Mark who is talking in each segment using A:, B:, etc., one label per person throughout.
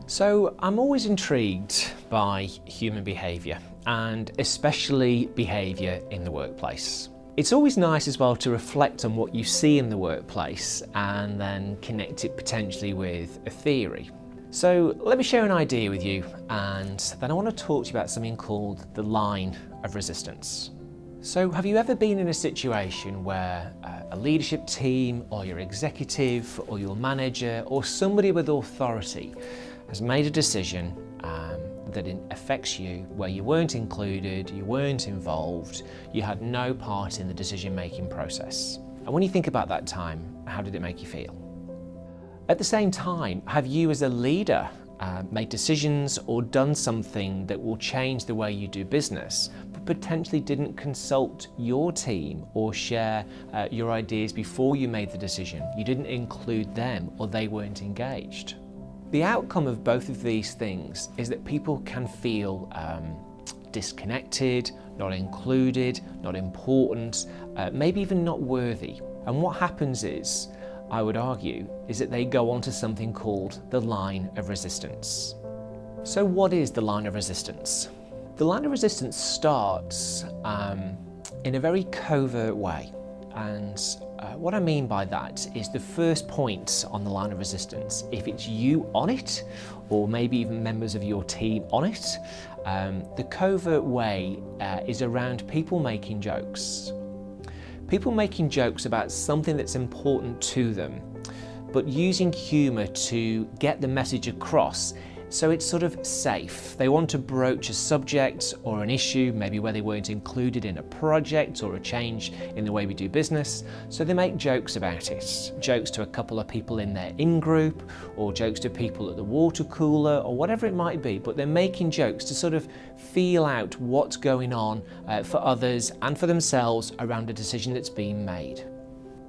A: So I'm always intrigued by human behaviour, and especially behaviour in the workplace. It's always nice as well to reflect on what you see in the workplace and then connect it potentially with a theory. So let me share an idea with you, and then I want to talk to you about something called the line of resistance. So have you ever been in a situation where a leadership team or your executive or your manager or somebody with authority has made a decision that affects you, where you weren't included, you weren't involved, you had no part in the decision-making process? And when you think about that time, how did it make you feel? At the same time, have you as a leader made decisions or done something that will change the way you do business, but potentially didn't consult your team or share your ideas before you made the decision? You didn't include them, or they weren't engaged. The outcome of both of these things is that people can feel disconnected, not included, not important, maybe even not worthy. And what happens is, I would argue, is that they go on to something called the line of resistance. So what is the line of resistance? The line of resistance starts in a very covert way. And what I mean by that is the first point on the line of resistance, if it's you on it, or maybe even members of your team on it, the covert way is around people making jokes. People making jokes about something that's important to them, but using humour to get the message across, so it's sort of safe. They want to broach a subject or an issue, maybe where they weren't included in a project or a change in the way we do business, so they make jokes about it. Jokes to a couple of people in their in-group, or jokes to people at the water cooler, or whatever it might be, but they're making jokes to sort of feel out what's going on for others and for themselves around a decision that's being made.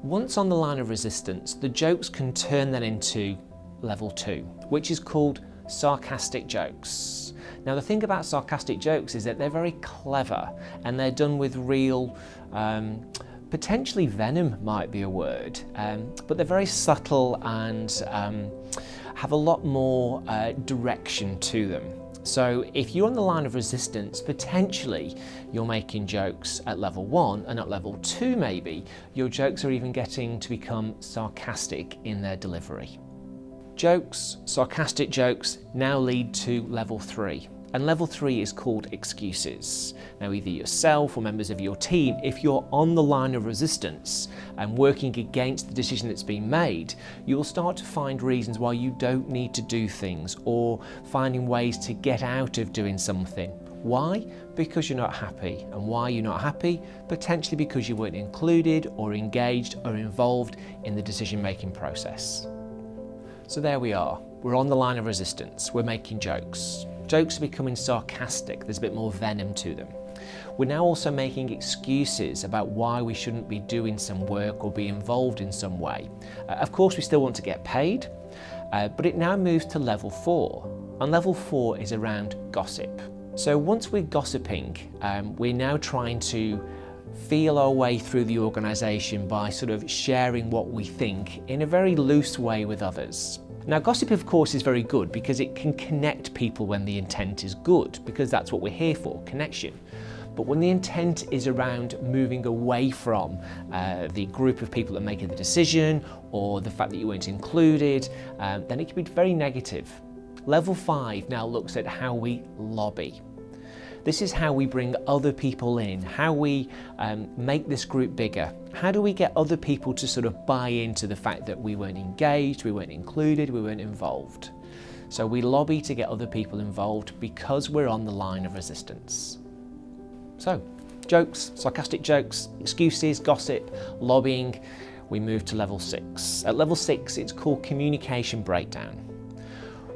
A: Once on the line of resistance, the jokes can turn then into level 2, which is called sarcastic jokes. Now the thing about sarcastic jokes is that they're very clever, and they're done with real, potentially venom might be a word, but they're very subtle and have a lot more direction to them. So if you're on the line of resistance, potentially you're making jokes at level 1, and at level 2 maybe, your jokes are even getting to become sarcastic in their delivery. Jokes, sarcastic jokes, now lead to level 3. And level 3 is called excuses. Now either yourself or members of your team, if you're on the line of resistance and working against the decision that's been made, you'll start to find reasons why you don't need to do things, or finding ways to get out of doing something. Why? Because you're not happy. And why you're not happy? Potentially because you weren't included or engaged or involved in the decision-making process. So there we are, we're on the line of resistance, we're making jokes. Jokes are becoming sarcastic, there's a bit more venom to them. We're now also making excuses about why we shouldn't be doing some work or be involved in some way. Of course we still want to get paid, but it now moves to level 4. And level 4 is around gossip. So once we're gossiping, we're now trying to feel our way through the organisation by sort of sharing what we think in a very loose way with others. Now gossip of course is very good because it can connect people when the intent is good, because that's what we're here for, connection. But when the intent is around moving away from the group of people that are making the decision, or the fact that you weren't included, then it can be very negative. Level 5 now looks at how we lobby. This is how we bring other people in, how we make this group bigger. How do we get other people to sort of buy into the fact that we weren't engaged, we weren't included, we weren't involved? So we lobby to get other people involved because we're on the line of resistance. So, jokes, sarcastic jokes, excuses, gossip, lobbying, we move to level 6. At level 6, it's called communication breakdown.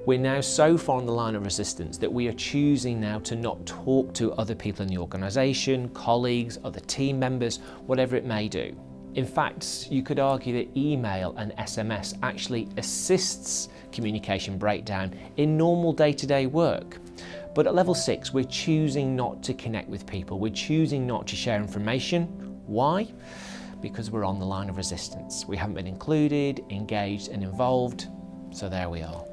A: We're now so far on the line of resistance that we are choosing now to not talk to other people in the organisation, colleagues, other team members, whatever it may do. In fact, you could argue that email and SMS actually assists communication breakdown in normal day-to-day work. But at level 6, we're choosing not to connect with people. We're choosing not to share information. Why? Because we're on the line of resistance. We haven't been included, engaged and involved, so there we are.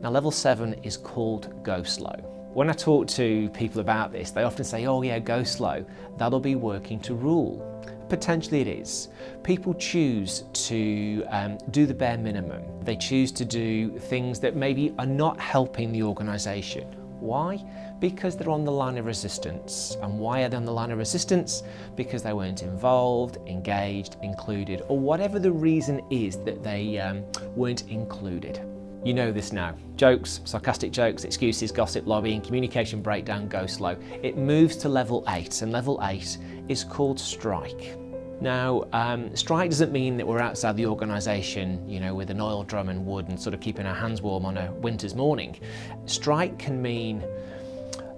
A: Now level 7 is called go slow. When I talk to people about this, they often say, oh yeah, go slow, that'll be working to rule. Potentially it is. People choose to do the bare minimum. They choose to do things that maybe are not helping the organisation. Why? Because they're on the line of resistance. And why are they on the line of resistance? Because they weren't involved, engaged, included, or whatever the reason is that they weren't included. You know this now. Jokes, sarcastic jokes, excuses, gossip, lobbying, communication breakdown, go slow. It moves to level 8, and level 8 is called strike. Now, strike doesn't mean that we're outside the organisation, you know, with an oil drum and wood and sort of keeping our hands warm on a winter's morning. Strike can mean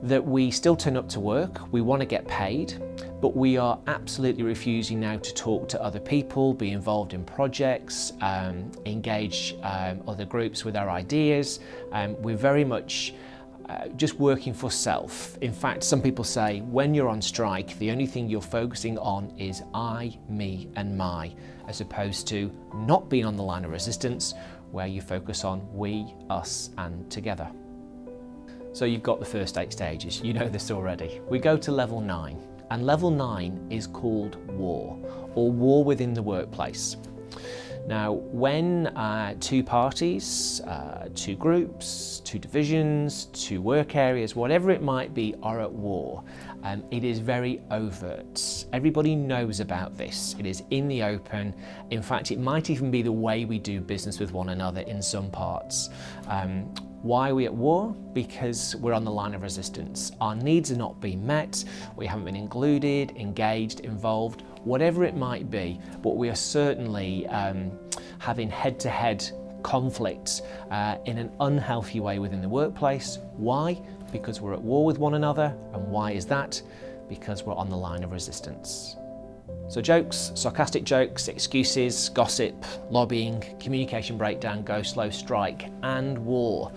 A: that we still turn up to work, we want to get paid, but we are absolutely refusing now to talk to other people, be involved in projects, engage other groups with our ideas. We're very much just working for self. In fact, some people say when you're on strike, the only thing you're focusing on is I, me and my, as opposed to not being on the line of resistance, where you focus on we, us and together. So you've got the first 8 stages, you know this already. We go to level 9, and level 9 is called war, or war within the workplace. Now, when 2 parties, 2 groups, 2 divisions, 2 work areas, whatever it might be, are at war, it is very overt. Everybody knows about this. It is in the open. In fact, it might even be the way we do business with one another in some parts. Why are we at war? Because we're on the line of resistance. Our needs are not being met, we haven't been included, engaged, involved, whatever it might be, but we are certainly having head-to-head conflict in an unhealthy way within the workplace. Why? Because we're at war with one another. And why is that? Because we're on the line of resistance. So jokes, sarcastic jokes, excuses, gossip, lobbying, communication breakdown, go slow, strike and war.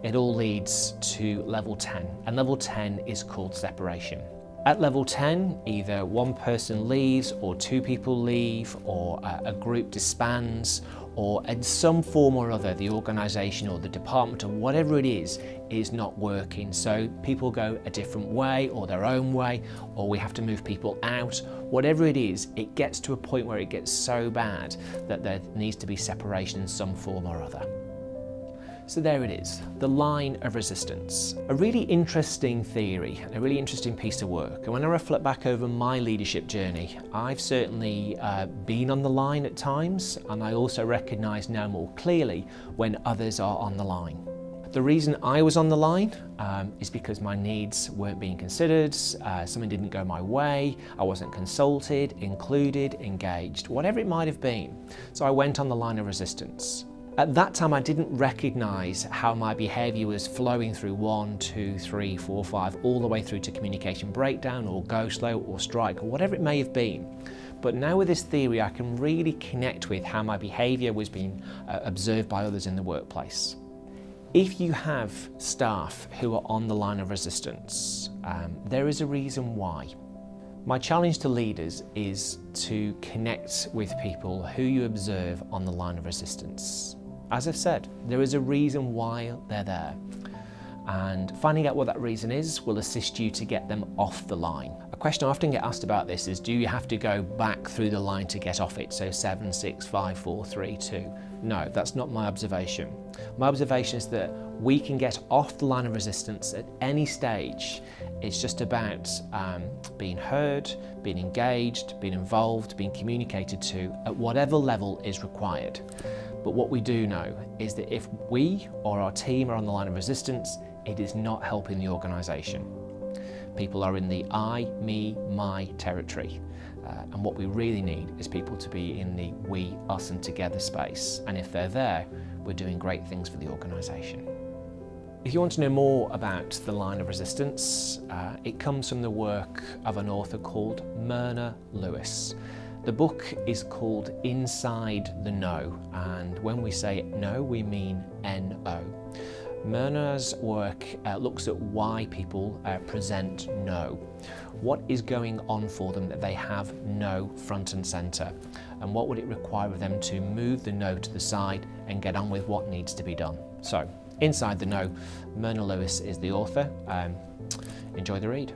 A: It all leads to level 10, and level 10 is called separation. At level 10, either one person leaves or 2 people leave or a group disbands, or in some form or other the organisation or the department or whatever it is not working. So people go a different way or their own way, or we have to move people out. Whatever it is, it gets to a point where it gets so bad that there needs to be separation in some form or other. So there it is, the line of resistance. A really interesting theory, a really interesting piece of work. And when I reflect back over my leadership journey, I've certainly been on the line at times, and I also recognise now more clearly when others are on the line. The reason I was on the line is because my needs weren't being considered, something didn't go my way, I wasn't consulted, included, engaged, whatever it might have been. So I went on the line of resistance. At that time, I didn't recognise how my behaviour was flowing through 1, 2, 3, 4, 5, all the way through to communication breakdown or go slow or strike or whatever it may have been. But now with this theory, I can really connect with how my behaviour was being observed by others in the workplace. If you have staff who are on the line of resistance, there is a reason why. My challenge to leaders is to connect with people who you observe on the line of resistance. As I've said, there is a reason why they're there, and finding out what that reason is will assist you to get them off the line. A question I often get asked about this is, do you have to go back through the line to get off it? So 7, 6, 5, 4, 3, 2. No, that's not my observation. My observation is that we can get off the line of resistance at any stage. It's just about being heard, being engaged, being involved, being communicated to at whatever level is required. But what we do know is that if we or our team are on the line of resistance, it is not helping the organisation. People are in the I, me, my territory. And what we really need is people to be in the we, us and together space. And if they're there, we're doing great things for the organisation. If you want to know more about the line of resistance, it comes from the work of an author called Myrna Lewis. The book is called Inside the No, and when we say no, we mean N-O. Myrna's work looks at why people present no. What is going on for them that they have no front and centre, and what would it require of them to move the no to the side and get on with what needs to be done. So, Inside the Know. Myrna Lewis is the author. Enjoy the read.